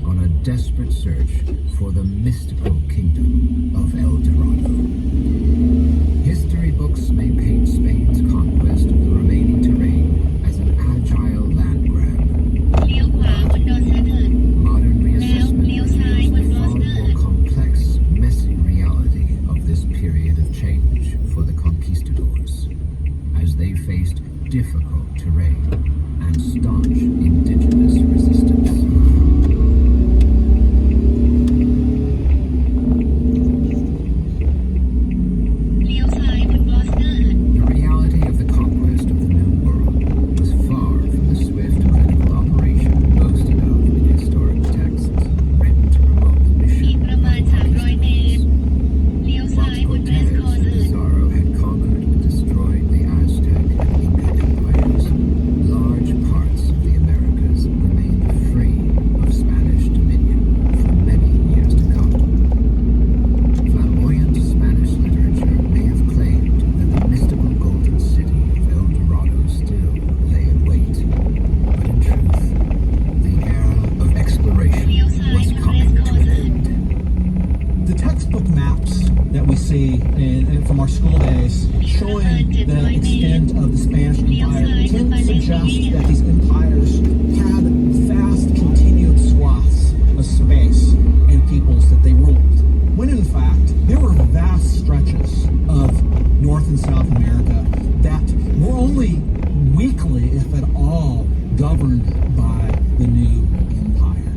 on a desperate search for the mystical kingdom of El Dorado. History books may paint Spain's conquest of the remaining terrain as an agile land grab. Modern reassessment reveals the far more complex, messy reality of this period of change for the conquistadors, as they faced difficult terrain and staunch indigenous resistance. The reality of the conquest of the New World was far from the swift clinical operation boasted of in historic texts written to promote the mission of conquistadors. Whilst Cortez and Pizarro had conquered and destroyed the Aztec and Inca empires, large parts of the Americas remained free of Spanish dominion for many years to come. Flamboyant Spanish literature may have claimed that the mystical golden city of El Dorado still lay in wait, but in truth, the era of exploration was coming to an end. The textbook maps that we see from our school days showing the extent of the Spanish Empire tend to suggest that these empires had vast continued swaths of space and peoples that they ruled, when in fact there were vast stretches of North and South America that were only weakly, if at all, governed by the new empire.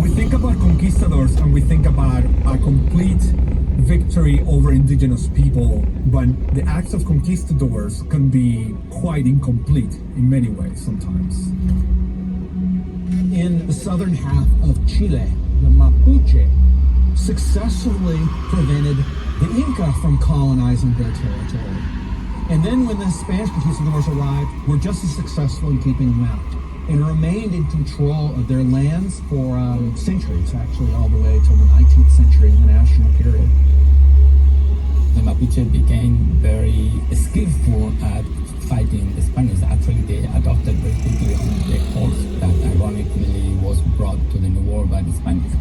We think about conquistadors and we think about a complete victory over indigenous people, but the acts of conquistadors can be quite incomplete in many ways sometimes. In the southern half of Chile, the Mapuche successfully prevented the Inca from colonizing their territory. And then when the Spanish conquistadors arrived, were just as successful in keeping them out and remained in control of their lands for centuries, actually all the way till the 19th century in the national period. The Mapuche became very skillful at fighting the Spaniards. Actually, they adopted very quickly on the horse that ironically was brought to the New World by the Spaniards.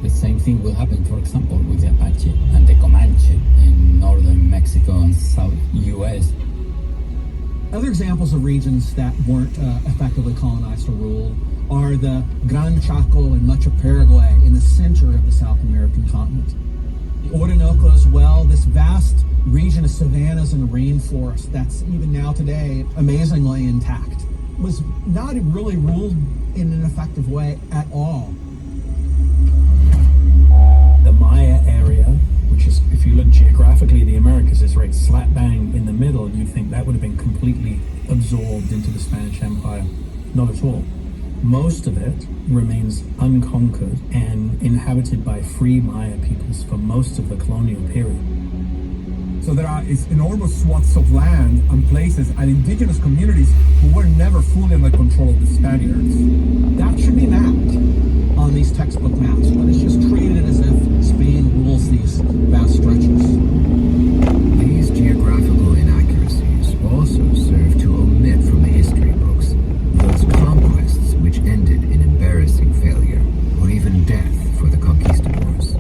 The same thing will happen, for example, with the Apache and the Comanche in northern Mexico and south U.S. Other examples of regions that weren't effectively colonized or ruled are the Gran Chaco and much of Paraguay in the center of the South American continent. The Orinoco as well, this vast region of savannas and rainforest that's even now today amazingly intact, was not really ruled in an effective way at all. The Maya area, which is, if you look geographically, the Americas is right slap bang in the middle. You'd think that would have been completely absorbed into the Spanish Empire. Not at all. Most of it remains unconquered and inhabited by free Maya peoples for most of the colonial period. So there are enormous swaths of land and places and indigenous communities who were never fully under control of the Spaniards. That should be mapped on these textbook maps, but it's just treated as if Spain rules these vast stretches. These geographical inaccuracies also serve to omit from the history books those conquests which ended in embarrassing failure or even death for the conquistadors.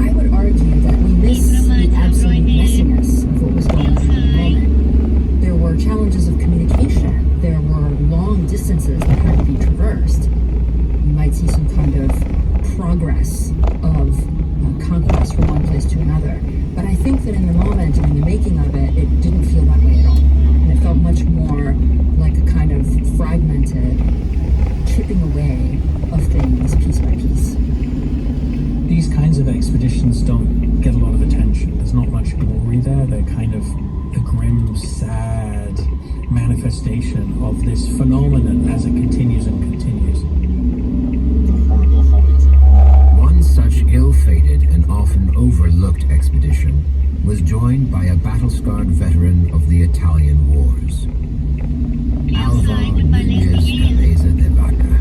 I would argue that we miss the absolute messiness of what was going on in the moment. There were challenges of communication. There were long distances that had to be traversed. You might see some kind of progress of conquest from one place to another. But I think that in the moment and in the making of it, it didn't feel that way at all. And it felt much more like a kind of fragmented chipping away of things piece by piece. These kinds of expeditions don't get a lot of attention. There's not much glory there. They're kind of a grim, sad manifestation of this phenomenon as it continues and continues. One such ill-fated and often overlooked expedition was joined by a battle-scarred veteran of the Italian wars, Alvar Núñez Cabeza de Vaca.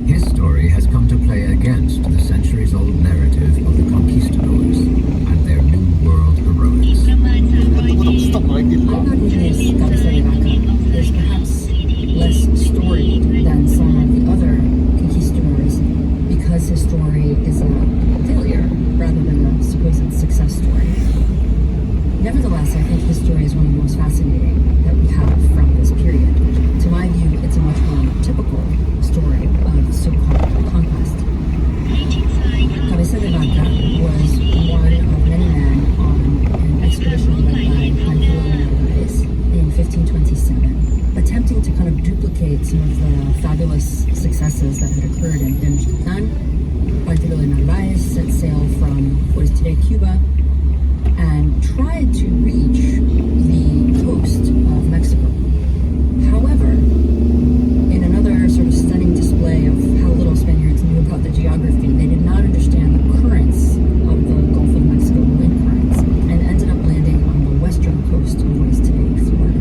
His story has come to play against the centuries-old narrative of the conquistadors and their New World heroics. Alvar Núñez Cabeza de Vaca is perhaps less storied than some previous successes that had occurred in Tenochtitlan, Bartolomé de Narvaez set sail from what is today Cuba and tried to reach the coast of Mexico. However, in another sort of stunning display of how little Spaniards knew about the geography, they did not understand the currents of the Gulf of Mexico, the wind currents, and ended up landing on the western coast of what is today Florida.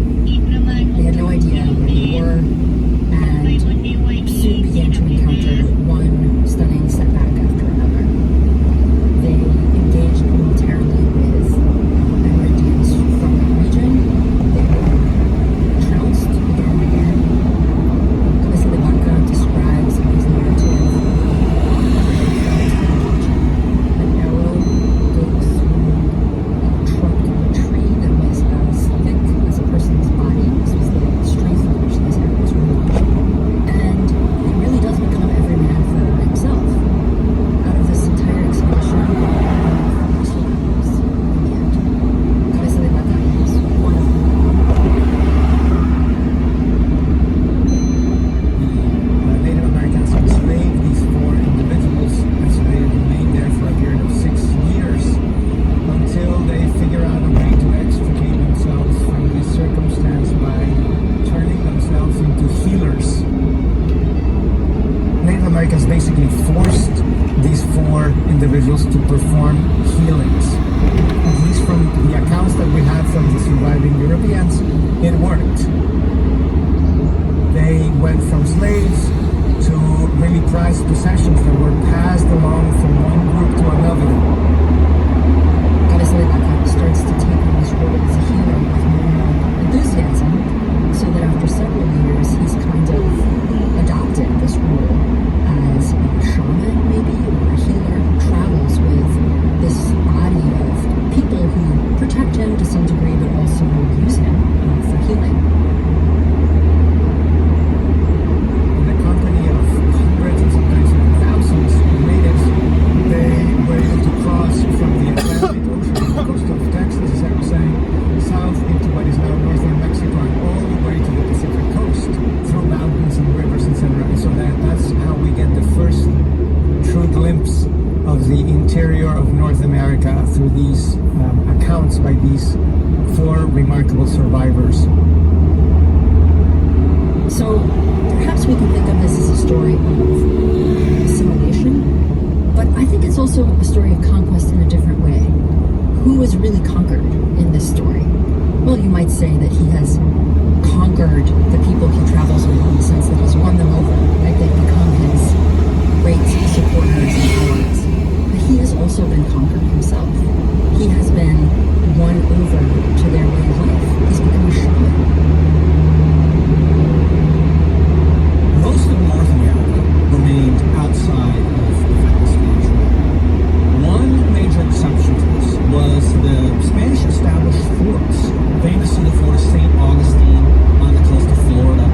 They had no idea where they were, and soon began to encounter one stunning setback after another. They engaged militarily with Amerindians from the region. They were trounced again and again. Cabeza de Vaca describes in his narrative an arrow goes through a trunk of a tree that was as thick as a person's body. This was the strength with which these arrows were launched. And it really does become every man for himself. Out of this entire expedition, survivors in the end. Cabeza de Vaca is one of them. The Native Americans enslaved these 4 individuals, and so they remained there for a period of 6 years until they figure out a way to extricate themselves from this circumstance by turning themselves into healers. Native Americans basically forced these 4 individuals to perform healings. At least from the accounts that we had from the surviving Europeans, it worked. They went from slaves to really prized possessions that were passed along from one group to another. Cabeza de Vaca starts to take on this role as a healer with more enthusiasm, so that after several years he's kind of adopted this role as a shaman maybe, or a healer who travels with this body of people who protect him to some degree but also use him for healing. In the company of hundreds and sometimes even thousands of natives, they were able to cross from the Atlantic Ocean on the coast of Texas, as I was saying, south into what is now northern Mexico and all the way to the Pacific coast through mountains and rivers, etc. And so that's how we get the first true glimpse of the interior of North America through these accounts by these 4 remarkable survivors. So perhaps we can think of this as a story of assimilation, but I think it's also a story of conquest in a different way. Who was really conquered in this story? Well, you might say that he has conquered the people he travels with in the sense that he's won them over, right? They've become his great supporters and allies. But he has also been conquered himself. He has been won over to their way of life. He's become a shaman. Most of North America remained outside of the final Spanish War. One major exception to this was the Spanish established forts, famously the Fort of St. Augustine on the coast of Florida,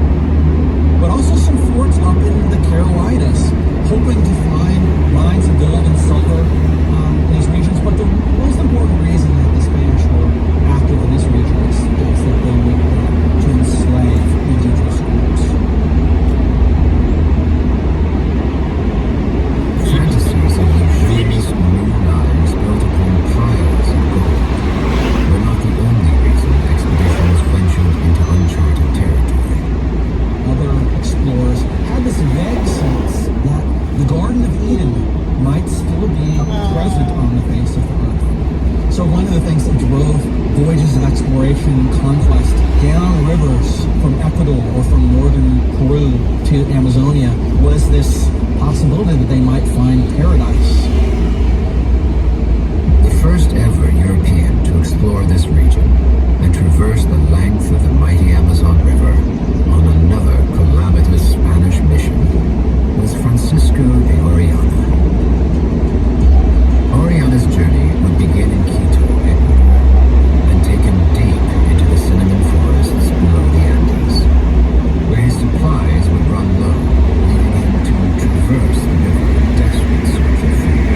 but also some forts up in the Carolinas, hoping to find mines of gold and silver in these regions. But the most important reason that the Spanish were active in this region is that they were to enslave indigenous groups. Fantasies of luxurious new lives built upon piles of gold were not the only reason expeditions ventured into uncharted territory. Other explorers had this vague sense that the Garden of Eden might still be present on the face of the earth. So one of the things that drove voyages of exploration and conquest down rivers from Ecuador or from northern Peru to Amazonia was this possibility that they might find paradise. The first ever European to explore this region and traverse the length of the mighty Amazon River on another calamitous Spanish mission was Francisco de Orellana. Orellana's journey would begin in Quito, Ecuador, and take him deep into the cinnamon forests below the Andes, where his supplies would run low, leading him to traverse the river in desperate search of food.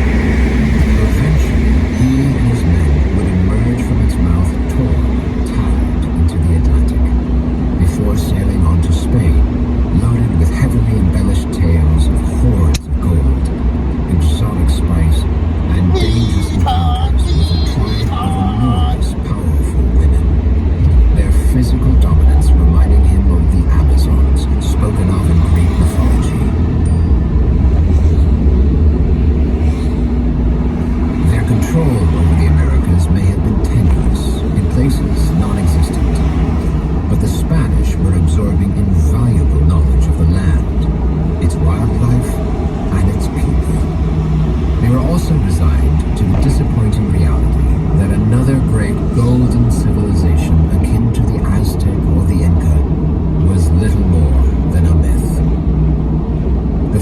Eventually, he and his men would emerge from its mouth torn and tattered into the Atlantic, before sailing on to Spain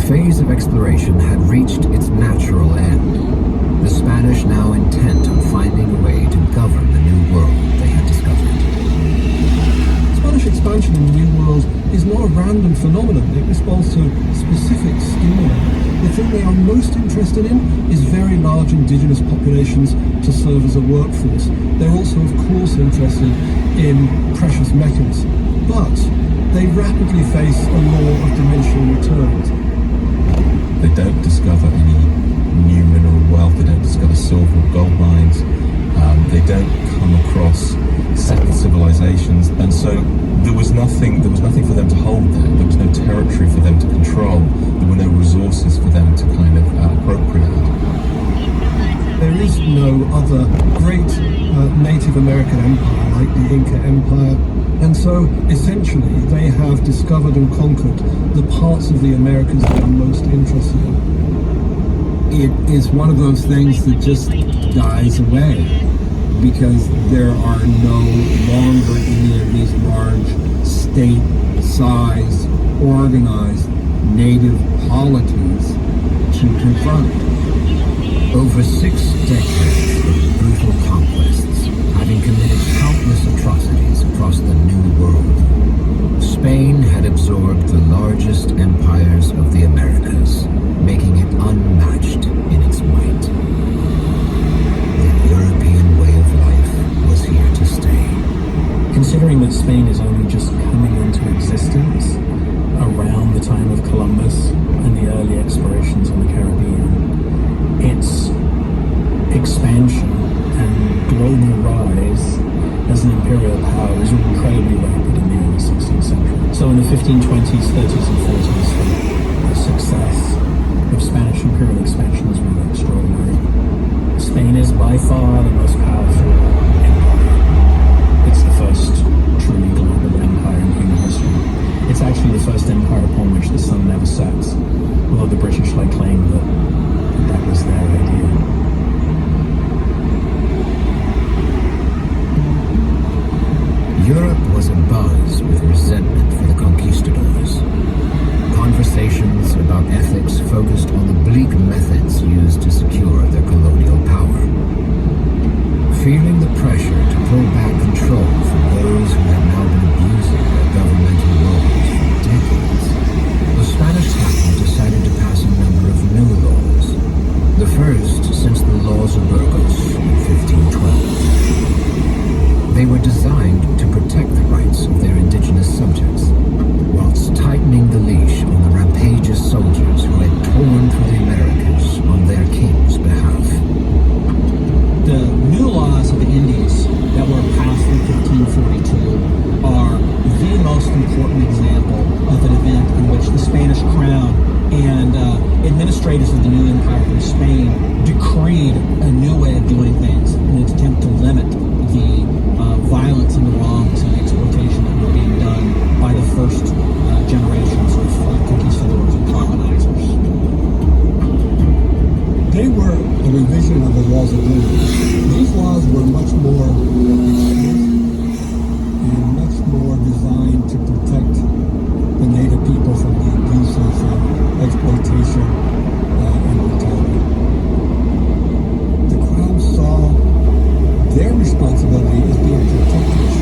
phase of exploration had reached its natural end, the Spanish now intent on finding a way to govern the new world they had discovered. Spanish expansion in the New World is not a random phenomenon. It responds to specific stimuli. The thing they are most interested in is very large indigenous populations to serve as a workforce. They're also, of course, interested in precious metals, but they rapidly face a law of diminishing returns. They don't discover any new mineral wealth. They don't discover silver or gold mines. They don't come across settled civilizations, and so there was nothing for them to hold there. There was no territory for them to control. There were no resources for them to kind of appropriate. There is no other great Native American empire like the Inca Empire, and so essentially they have discovered and conquered the parts of the Americas they are most interested in. It is one of those things that just dies away because there are no longer any of these large state-sized, organized native polities to confront. Over 6 decades of brutal conquests, having committed countless atrocities across the New World, Spain had absorbed the largest empires of the Americas, making it unmatched in its might. The European way of life was here to stay. Considering that Spain is only just coming into existence around the time of Columbus and the early explorations in the Caribbean, its expansion and global rise as an imperial power was incredibly rapid in the early 16th century. So in the 1520s, 30s and 40s, the success of Spanish imperial expansion is really extraordinary. Spain is by far the most powerful empire. It's the first truly global empire in human history. It's actually the first empire upon which the sun never sets, although the British like claim that was their idea. Europe was abuzz with resentment for the conquistadors. Conversations about ethics focused on the bleak methods used to secure their colonial power. Feeling the pressure to pull back control from those who had now been abusing their governmental roles for decades, the Spanish capital decided to pass a number of new laws. The first since the laws of Burgos in 1512. They were designed to protect the rights of their indigenous subjects, whilst tightening the leash on the rampageous soldiers who had torn through the Americas on their king's behalf. The new laws of the Indies that were passed in 1542 are the most important example of an event in which the Spanish crown and administrators of the new empire in Spain decreed a new way of doing things in an attempt to limit the violence and the wrongs and exploitation that were being done by the first generations of conquistadors and colonizers. They were a revision of the laws of England. These laws were much more extreme and much more designed to protect the native people from the abuses of exploitation and brutality. The Crown saw their responsibility as being protectors,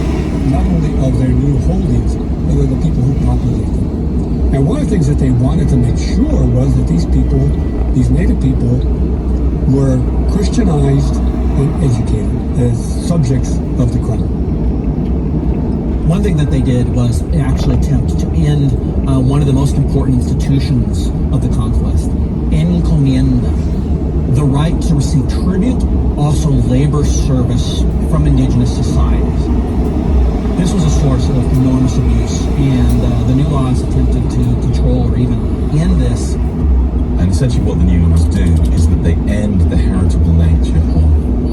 not only of their new holdings, but of the people who populate them. And one of the things that they wanted to make sure was that these people, these native people, were Christianized and educated as subjects of the crown. One thing that they did was actually attempt to end one of the most important institutions of the conquest, encomienda, the right to receive tribute, also labor service from indigenous societies. This was a source of enormous abuse, and the new laws attempted to control or even end this. And essentially what the new laws do is that they end the heritable nature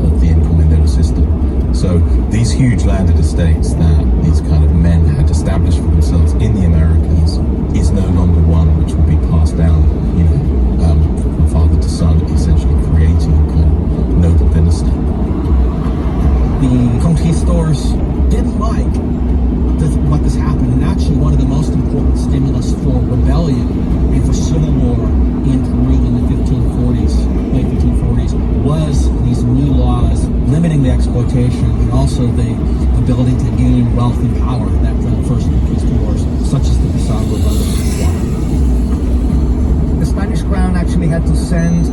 of the encomendero system. So these huge landed estates that these kind of men had established for themselves in the Americas is no longer one which will be passed down, from father to son, essentially creating a kind of noble dynasty. The conquistadors didn't like what this happened, and actually one of the most important stimulus for rebellion and for civil war wealth and power that the first conquistadors, such as the Pizarro brothers, acquired. The Spanish crown actually had to send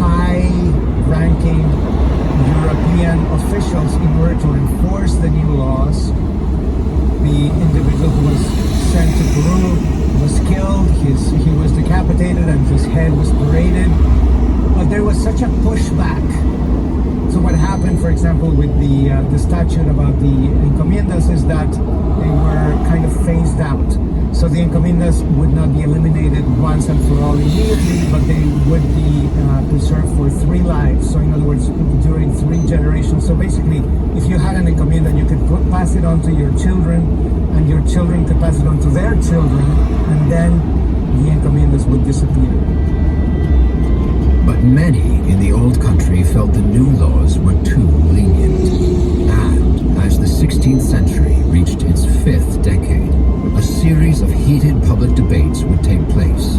high-ranking European officials in order to enforce the new laws. The individual who was sent to Peru was killed, he was decapitated, and his head was paraded. But there was such a pushback. So what happened, for example, with the statute about the encomiendas is that they were kind of phased out. So the encomiendas would not be eliminated once and for all immediately, but they would be preserved for 3 lives. So in other words, during 3 generations. So basically, if you had an encomienda, you could pass it on to your children, and your children could pass it on to their children, and then the encomiendas would disappear. But many in the old country felt the new laws were too lenient. And as the 16th century reached its 5th decade, a series of heated public debates would take place,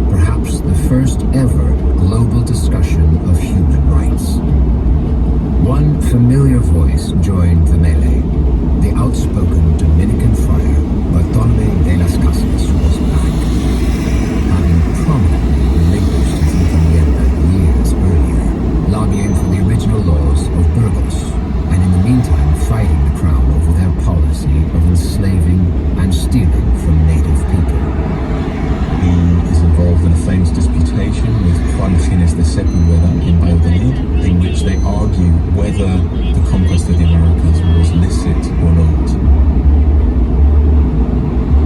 perhaps the first ever global discussion of human rights. One familiar voice joined the melee. The outspoken Dominican friar Bartolomé de las Casas was back, having prominently relinquished his encomienda years earlier, lobbying for the original laws of Burgos, and in the meantime fighting the crown over their policy of enslaving and stealing from native people. He is involved in a famous disputation with Juan Gines de Sepúlveda in Valladolid, in which they argue whether the conquest of the Americas was licit or not.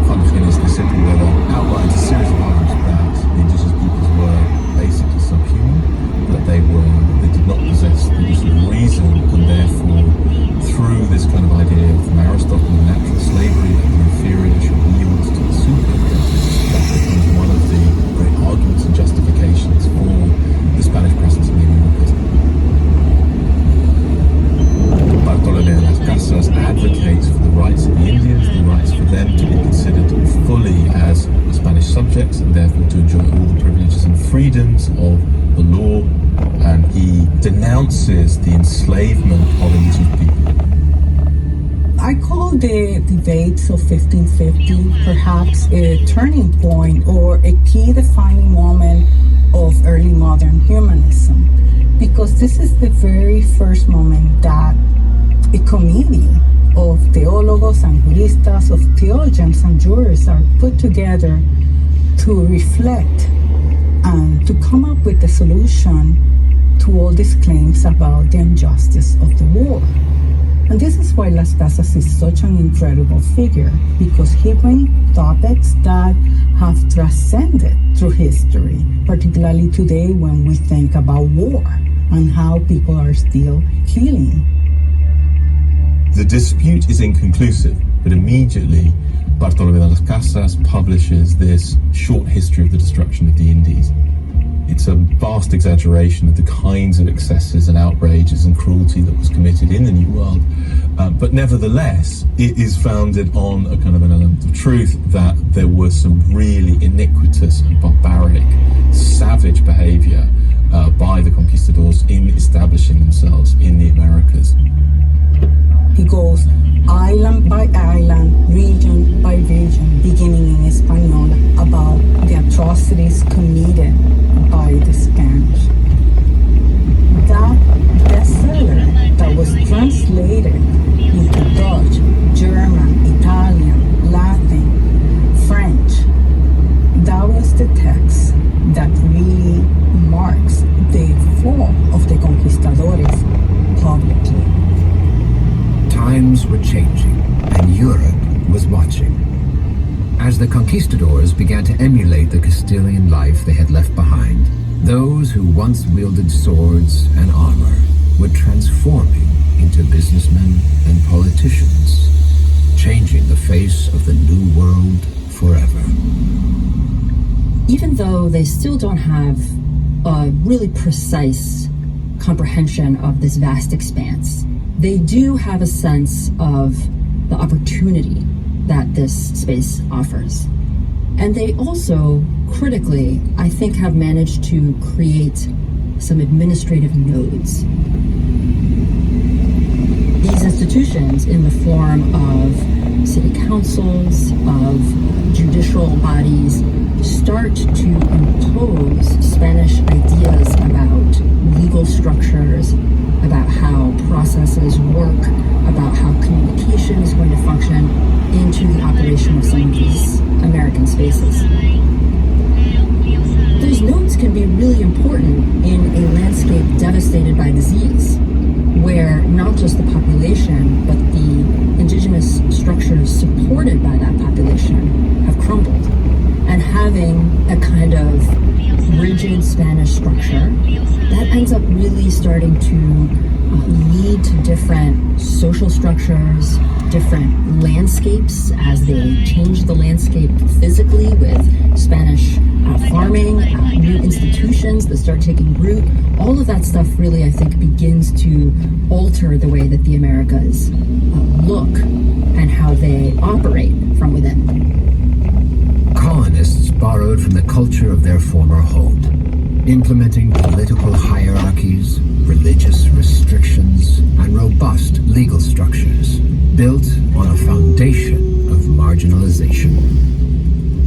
Juan Gines de Sepúlveda outlines a series of arguments that the indigenous peoples were basically subhuman, that they did not possess the use of reason, and therefore, through this kind of idea from Aristotle and natural slavery, that the inferior should yield to the superior, that becomes one of the great arguments and justifications for the Spanish presence in the Americas. Bartolomé de las Casas advocates for the rights of the Indians, the rights for them to be considered fully as Spanish subjects, and therefore to enjoy all the privileges and freedoms of the law, and he denounces the enslavement of indigenous people. I call the debates of 1550 perhaps a turning point or a key defining moment of early modern humanism, because this is the very first moment that a committee of theólogos and juristas, of theologians and jurists are put together to reflect and to come up with a solution to all these claims about the injustice of the war. And this is why Las Casas is such an incredible figure, because he brings topics that have transcended through history, particularly today when we think about war and how people are still killing. The dispute is inconclusive, but immediately Bartolomé de las Casas publishes this short history of the destruction of the Indies. It's a vast exaggeration of the kinds of excesses and outrages and cruelty that was committed in the New World. But nevertheless, it is founded on a kind of an element of truth that there was some really iniquitous and barbaric, savage behavior by the conquistadors in establishing themselves in the Americas. He goes island by island, region by region, beginning in Espanol, about the atrocities committed by the Spanish. That bestseller that was translated into Dutch, German, Italian, Latin, French, that was the text that really marks the fall of the conquistadores publicly. Times were changing, and Europe was watching. As the conquistadors began to emulate the Castilian life they had left behind, those who once wielded swords and armor were transforming into businessmen and politicians, changing the face of the New World forever. Even though they still don't have a really precise comprehension of this vast expanse, they do have a sense of the opportunity that this space offers. And they also, critically, I think, have managed to create some administrative nodes. These institutions in the form of city councils, of judicial bodies, start to impose Spanish ideas about legal structures, about how processes work, about how communication is going to function into the operation of some of these American spaces. Those notes can be really important in a landscape devastated by disease, where not just the population, but the indigenous structures supported by that population have crumbled. And having a kind of rigid Spanish structure, that ends up really starting to lead to different social structures, different landscapes as they change the landscape physically with Spanish farming, new institutions that start taking root. All of that stuff really, I think, begins to alter the way that the Americas look and how they operate from within. Colonists borrowed from the culture of their former home, implementing political hierarchies, religious restrictions, and robust legal structures built on a foundation of marginalization.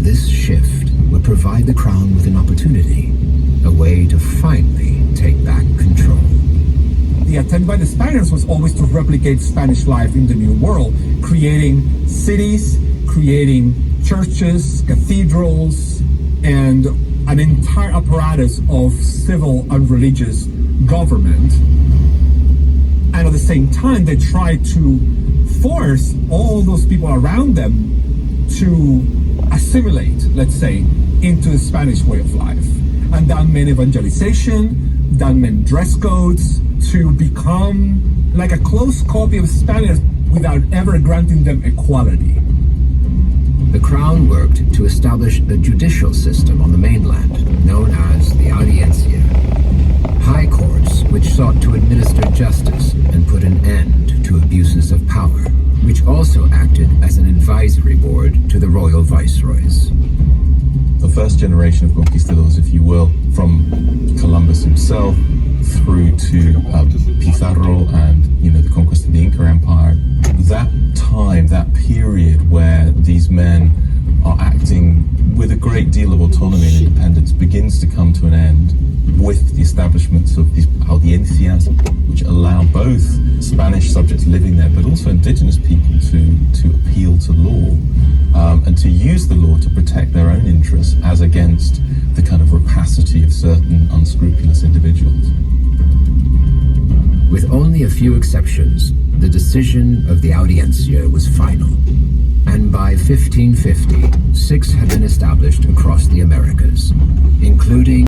This shift would provide the Crown with an opportunity, a way to finally take back control. The attempt by the Spaniards was always to replicate Spanish life in the New World, creating cities, creating churches, cathedrals, and an entire apparatus of civil and religious government. And at the same time, they tried to force all those people around them to assimilate, let's say, into the Spanish way of life. And that meant evangelization, that meant dress codes, to become like a close copy of Spaniards without ever granting them equality. The Crown worked to establish a judicial system on the mainland, known as the Audiencia. High courts which sought to administer justice and put an end to abuses of power, which also acted as an advisory board to the royal viceroys. The first generation of conquistadors, if you will, from Columbus himself through to Pizarro and the conquest of the Inca Empire, that time, that period where these men are acting with a great deal of autonomy and independence begins to come to an end with the establishments of these audiencias, which allow both Spanish subjects living there but also indigenous people to appeal to law and to use the law to protect their own interests as against the kind of rapacity of certain unscrupulous individuals. With only a few exceptions, the decision of the Audiencia was final. And by 1550, 6 had been established across the Americas, including